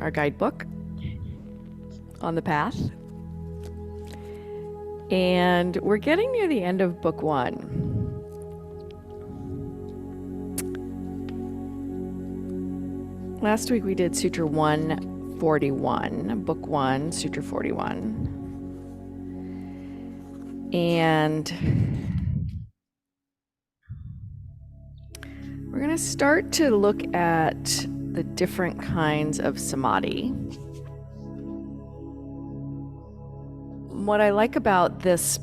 our guidebook on the path. And we're getting near the end of book 1. Last week we did Sutra 141, book 1, Sutra 41. And we're going to start to look at the different kinds of samadhi. What I like about this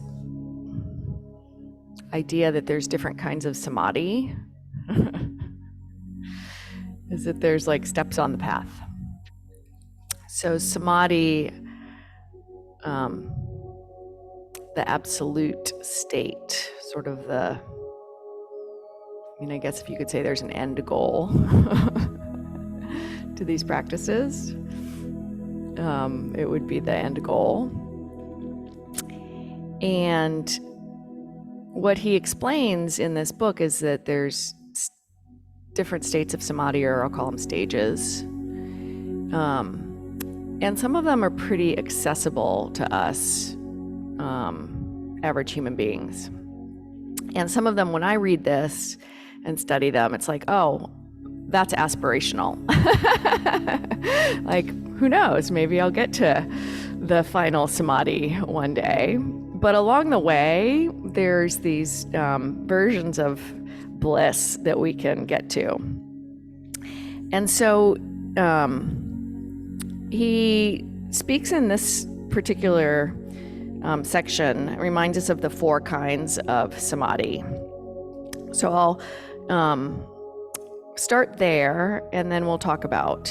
idea that there's different kinds of samadhi is that there's like steps on the path. So samadhi, the absolute state, sort of the, I guess if you could say there's an end goal to these practices, it would be the end goal. And what he explains in this book is that there's different states of samadhi, or I'll call them stages. And some of them are pretty accessible to us, average human beings. And some of them, when I read this and study them, it's like, oh, that's aspirational. Like, who knows? Maybe I'll get to the final samadhi one day. But along the way, there's these versions of bliss that we can get to. And so he speaks in this particular section, reminds us of the 4 kinds of samadhi. So I'll start there, and then we'll talk about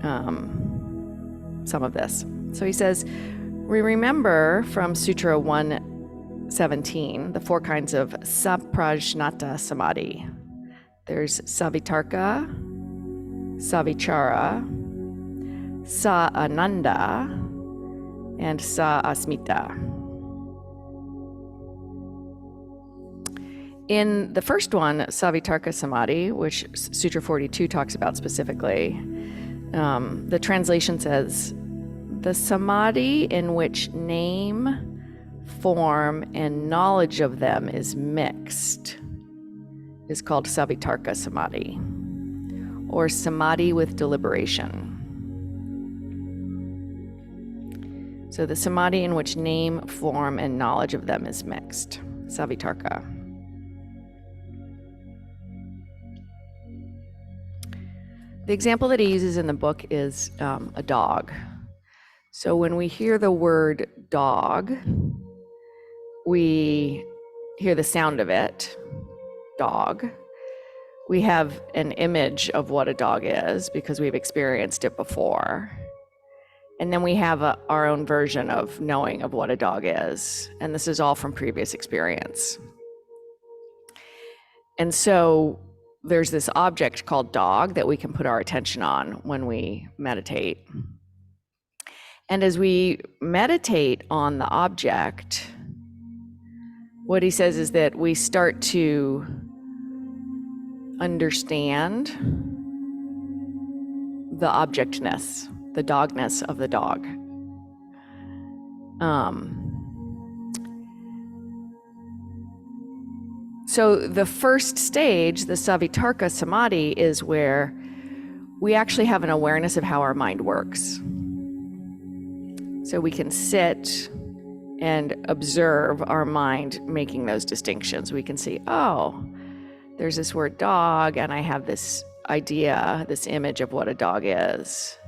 some of this. So he says, we remember from Sutra 117, the 4 kinds of saprajnata samadhi. There's savitarka, savichara, sa-ananda, and sa-asmita. In the first one, savitarka samadhi, which Sutra 42 talks about specifically, the translation says, the samadhi in which name, form, and knowledge of them is mixed is called savitarka samadhi, or samadhi with deliberation. So the samadhi in which name, form, and knowledge of them is mixed, savitarka. The example that he uses in the book is a dog. So when we hear the word dog, we hear the sound of it, dog. We have an image of what a dog is because we've experienced it before. And then we have our own version of knowing of what a dog is. And this is all from previous experience. And so there's this object called dog that we can put our attention on when we meditate. And as we meditate on the object, what he says is that we start to understand the objectness, the dogness of the dog. So the first stage, the savitarka samadhi, is where we actually have an awareness of how our mind works. So we can sit and observe our mind making those distinctions. We can see, oh, there's this word dog, and I have this idea, this image of what a dog is.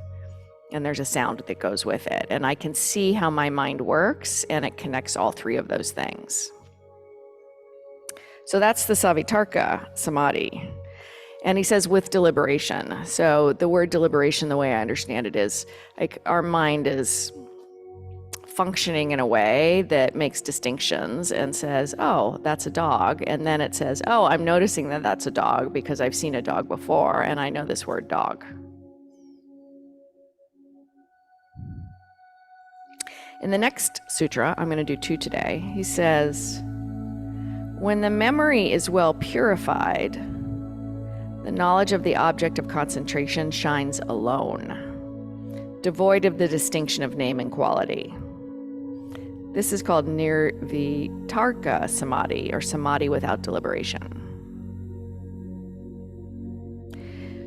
And there's a sound that goes with it. And I can see how my mind works, and it connects all 3 of those things. So that's the savitarka samadhi. And he says with deliberation. So the word deliberation, the way I understand it, is like our mind is functioning in a way that makes distinctions and says, oh, that's a dog. And then it says, oh, I'm noticing that that's a dog because I've seen a dog before and I know this word dog. In the next sutra, I'm going to do 2 today, he says, when the memory is well purified, the knowledge of the object of concentration shines alone. devoid of the distinction of name and quality. This is called nirvitarka samadhi, or samadhi without deliberation.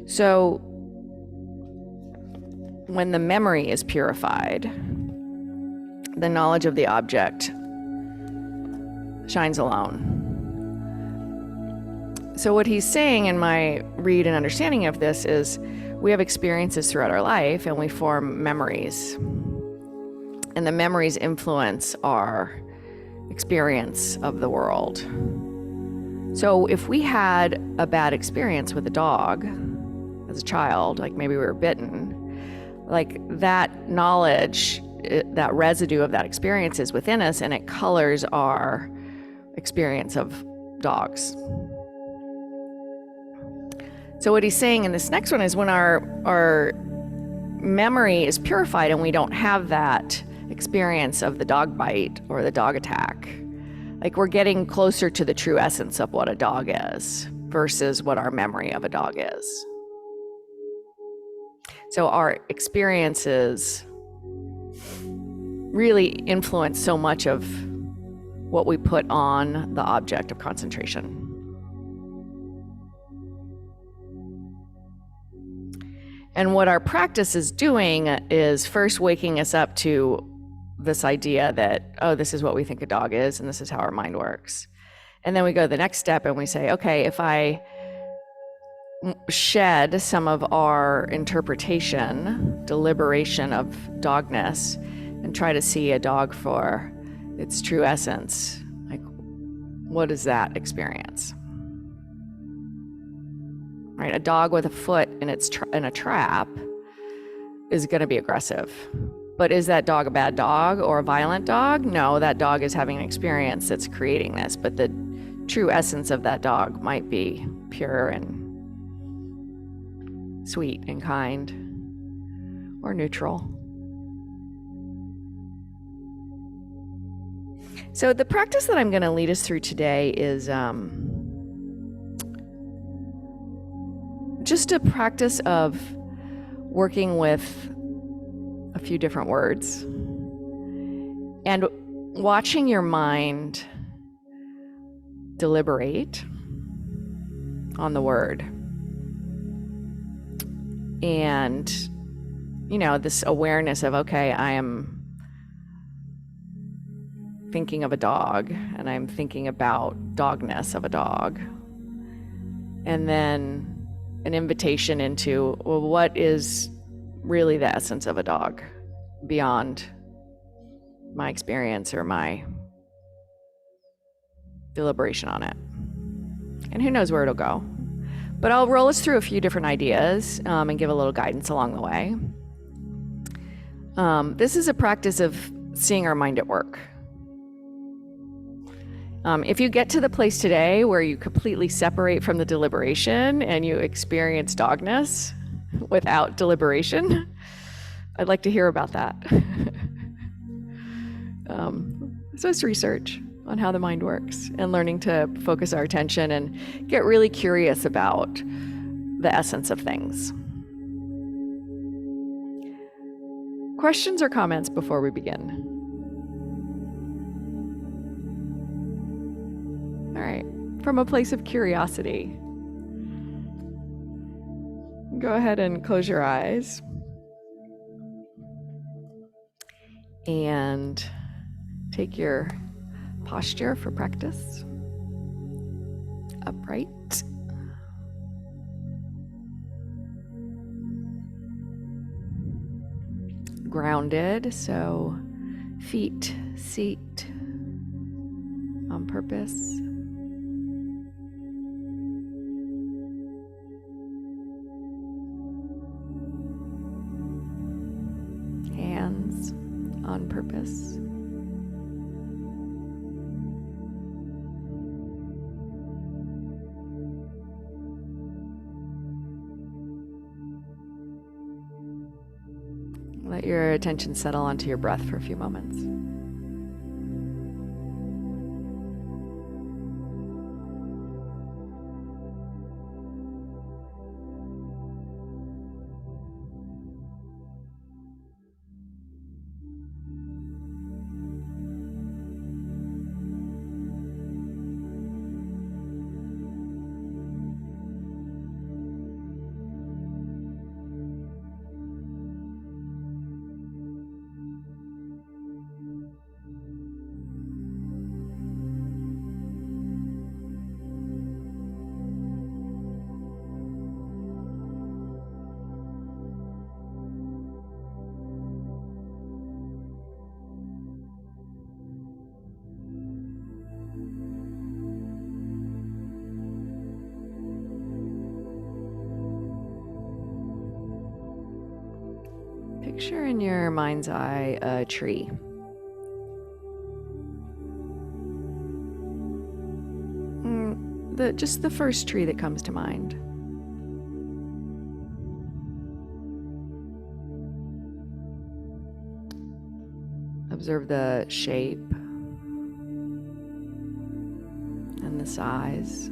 So when the memory is purified, the knowledge of the object shines alone. So what he's saying in my read and understanding of this is we have experiences throughout our life and we form memories. And the memories influence our experience of the world. So if we had a bad experience with a dog as a child, like maybe we were bitten, like that knowledge, that residue of that experience is within us, and it colors our experience of dogs. So what he's saying in this next one is when our memory is purified and we don't have that experience of the dog bite or the dog attack, like we're getting closer to the true essence of what a dog is versus what our memory of a dog is. So our experiences really influence so much of what we put on the object of concentration. And what our practice is doing is first waking us up to this idea that, oh, this is what we think a dog is, and this is how our mind works. And then we go to the next step and we say, okay, if I shed some of our interpretation, deliberation of dogness, and try to see a dog for its true essence, like, what is that experience? Right, a dog with a foot in in a trap is going to be aggressive. But is that dog a bad dog or a violent dog? No, that dog is having an experience that's creating this, but the true essence of that dog might be pure and sweet and kind or neutral. So the practice that I'm going to lead us through today is just a practice of working with a few different words and watching your mind deliberate on the word. And, this awareness of, okay, I am thinking of a dog and I'm thinking about dogness of a dog. And then an invitation into, well, what is really the essence of a dog beyond my experience or my deliberation on it? And who knows where it'll go. But I'll roll us through a few different ideas and give a little guidance along the way. This is a practice of seeing our mind at work. If you get to the place today where you completely separate from the deliberation and you experience dogness without deliberation, I'd like to hear about that. So it's research on how the mind works and learning to focus our attention and get really curious about the essence of things. Questions or comments before we begin? All right, from a place of curiosity, go ahead and close your eyes and take your posture for practice. Upright. Grounded, so feet seat on purpose. Hands on purpose. Let your attention settle onto your breath for a few moments. Picture in your mind's eye a tree. Just the first tree that comes to mind. Observe the shape and the size.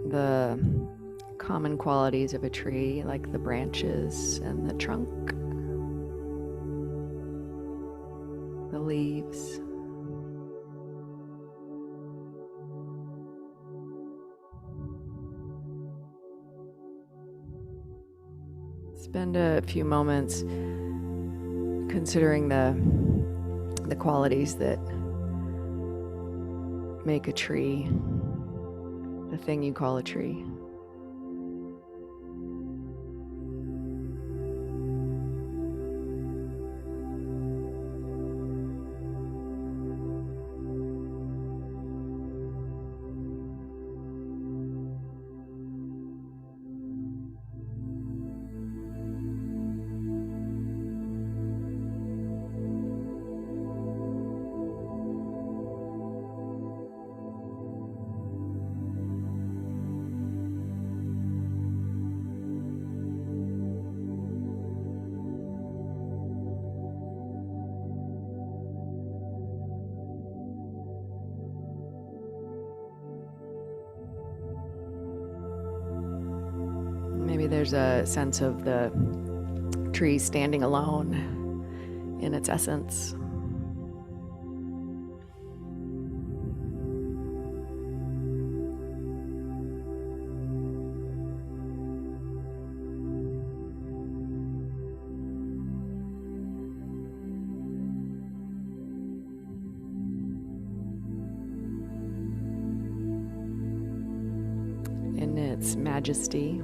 The common qualities of a tree, like the branches and the trunk, the leaves. Spend a few moments considering the qualities that make a tree, the thing you call a tree. Maybe there's a sense of the tree standing alone in its essence. In its majesty.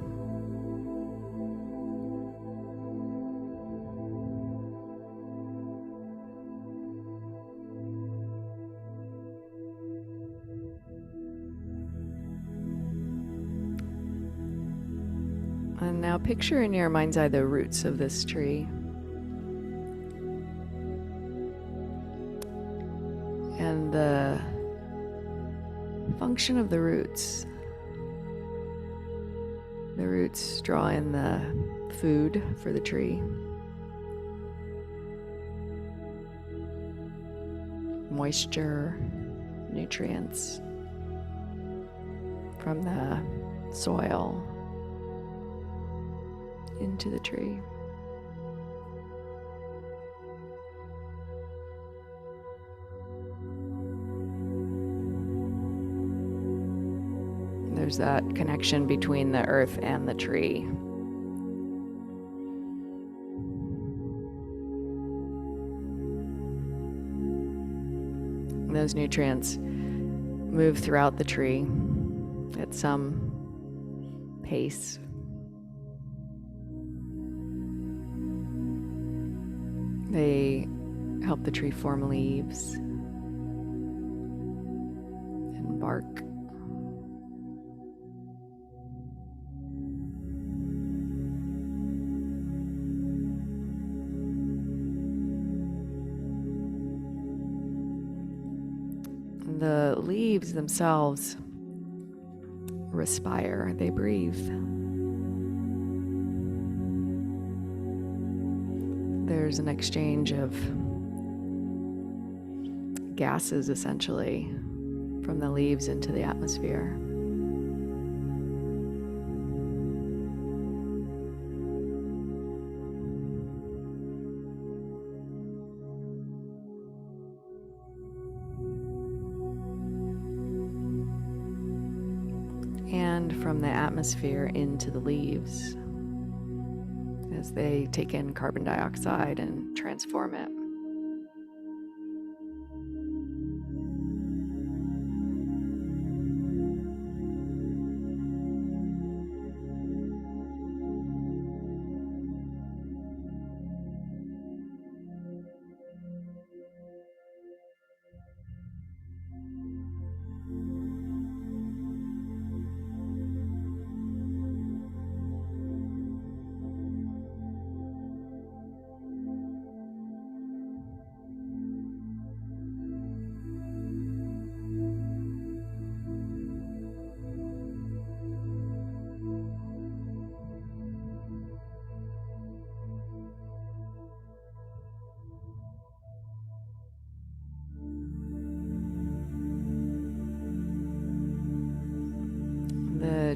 And now picture in your mind's eye the roots of this tree. And the function of the roots. The roots draw in the food for the tree. Moisture, nutrients from the soil into the tree. There's that connection between the earth and the tree. Those nutrients move throughout the tree at some pace. They help the tree form leaves and bark. The leaves themselves respire, they breathe. There's an exchange of gases, essentially, from the leaves into the atmosphere. And from the atmosphere into the leaves as they take in carbon dioxide and transform it.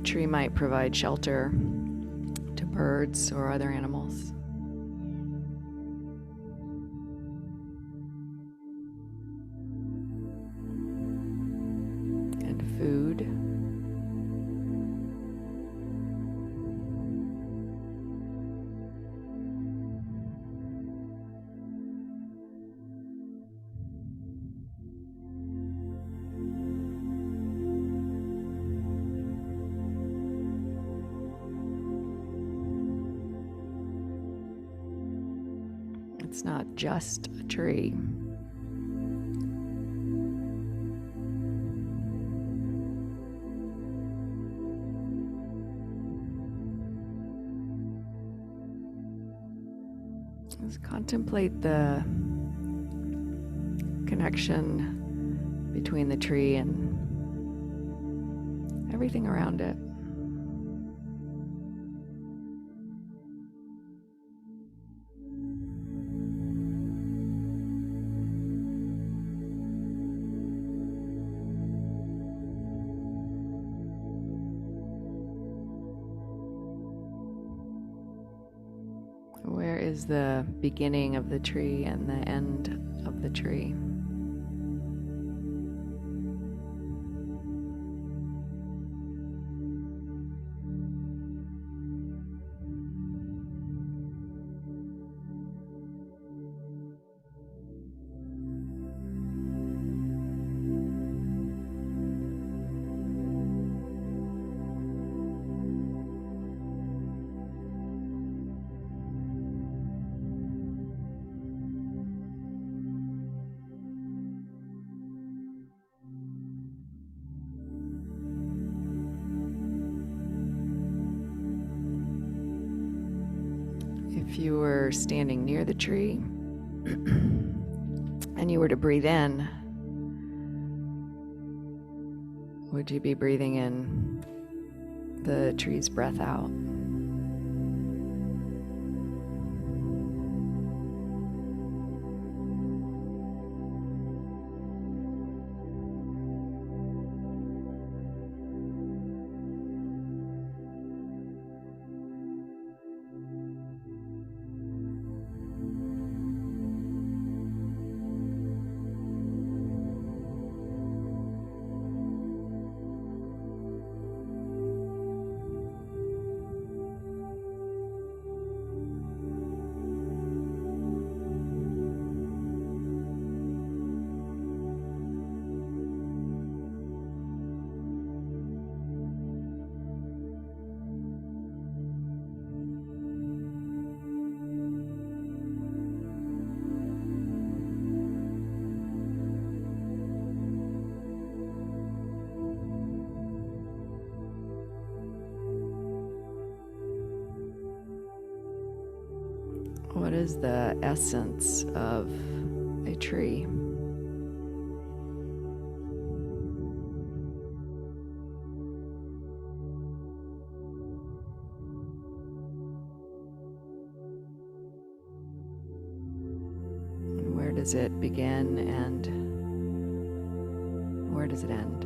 tree might provide shelter to birds or other animals. And food. It's not just a tree. Just contemplate the connection between the tree and everything around it. Where is the beginning of the tree and the end of the tree? If you were standing near the tree and you were to breathe in, would you be breathing in the tree's breath out? What is the essence of a tree? And where does it begin and where does it end?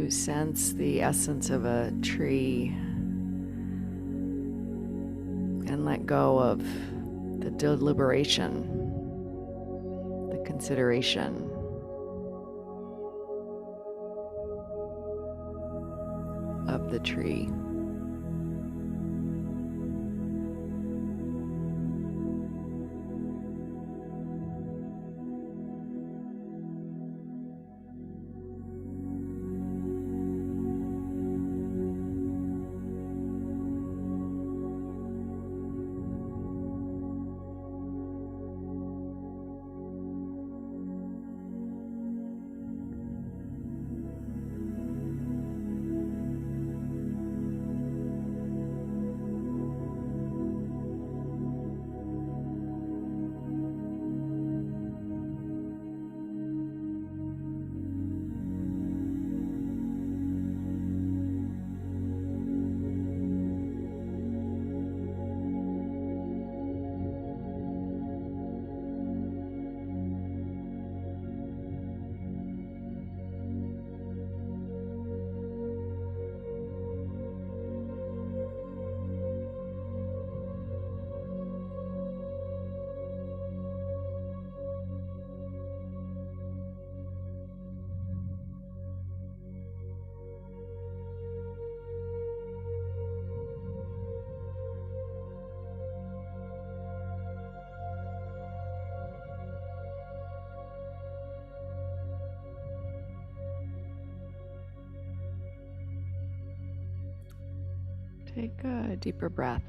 to sense the essence of a tree and let go of the deliberation, the consideration. Of the tree. Take a deeper breath.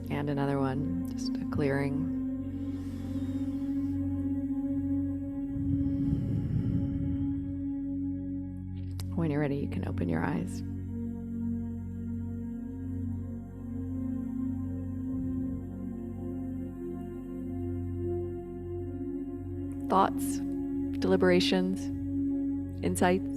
And another one, just a clearing. When you're ready, you can open your eyes. Thoughts, deliberations, insights.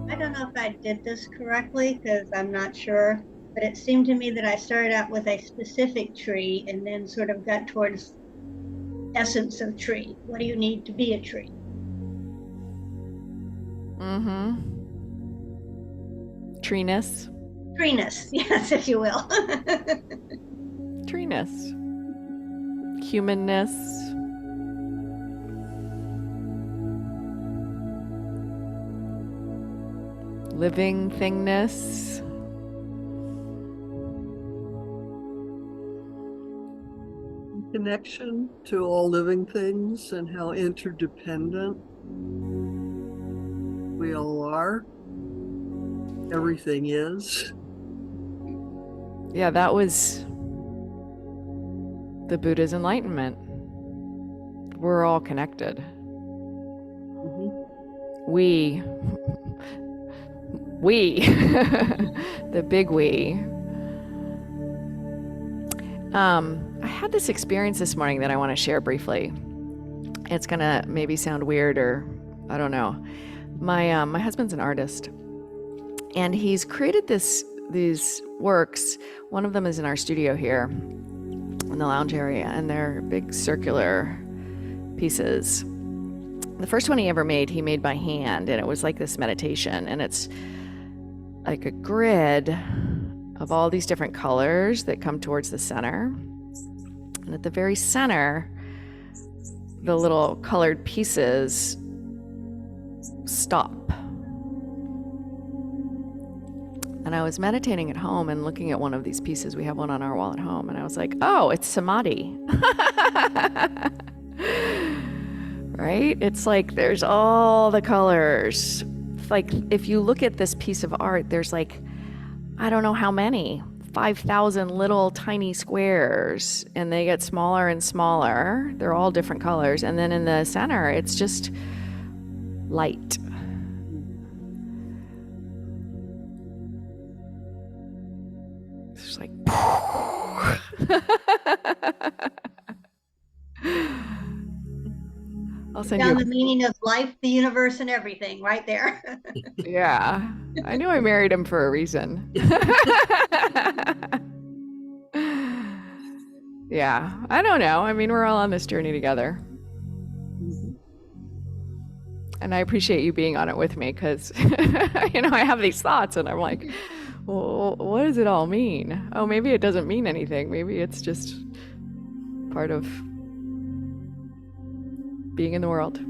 I don't know if I did this correctly because I'm not sure, but it seemed to me that I started out with a specific tree and then sort of got towards essence of tree. What do you need to be a tree? Treeness. Treeness, yes, if you will. Treeness. Humanness. Living thingness. Connection to all living things and how interdependent we all are. Everything is. Yeah, that was the Buddha's enlightenment. We're all connected. We, the big we. I had this experience this morning that I want to share briefly. It's gonna maybe sound weird, or I don't know. My husband's an artist, and he's created these works. One of them is in our studio here in the lounge area, and they're big circular pieces. The first one he ever made, he made by hand, and it was like this meditation, and it's like a grid of all these different colors that come towards the center. And at the very center, the little colored pieces stop. And I was meditating at home and looking at one of these pieces. We have one on our wall at home. And I was like, oh, it's samadhi. Right? It's like there's all the colors. Like if you look at this piece of art, there's like, I don't know how many, 5,000 little tiny squares, and they get smaller and smaller. They're all different colors. And then in the center, it's just light. It's just like, I'll send Found you. the meaning of life, the universe, and everything right there. Yeah, I knew I married him for a reason. Yeah, I don't know. I mean, we're all on this journey together. Mhm. And I appreciate you being on it with me because, I have these thoughts and I'm like, well, what does it all mean? Oh, maybe it doesn't mean anything. Maybe it's just part of being in the world.